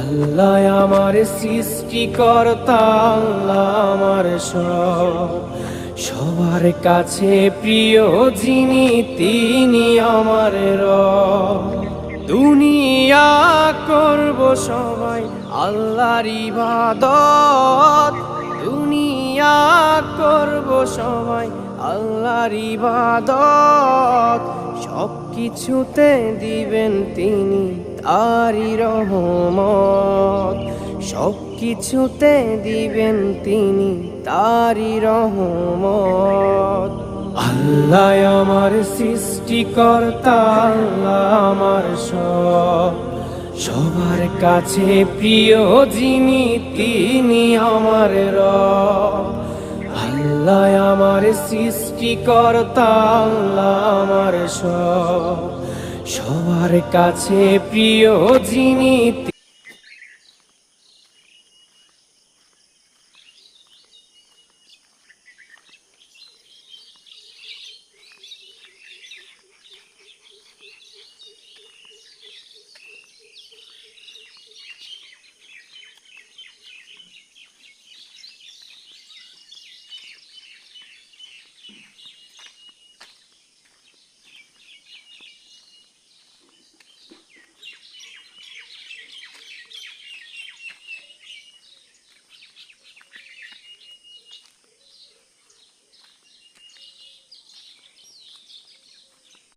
আল্লাহ আমার সৃষ্টিকর্তা, আল্লাহ আমার সব, সবার কাছে প্রিয় যিনি তিনি আমার রব। দুনিয়া করব সবাই আল্লাহর ইবাদত, দুনিয়া করব সবাই আল্লাহর ইবাদত, সব কিছুতে দিবেন তিনি তারি রহমত, সব কিছুতে দিবেন তিনি তারি রহমত। আল্লাহ আমার সৃষ্টিকর্তা, আল্লাহ আমার সব, সবার কাছে প্রিয় যিনি তিনি আমার রব। আল্লাহ আমার সৃষ্টিকর্তা, আল্লাহ আমার সব, সবার কাছে প্রিয় যিনি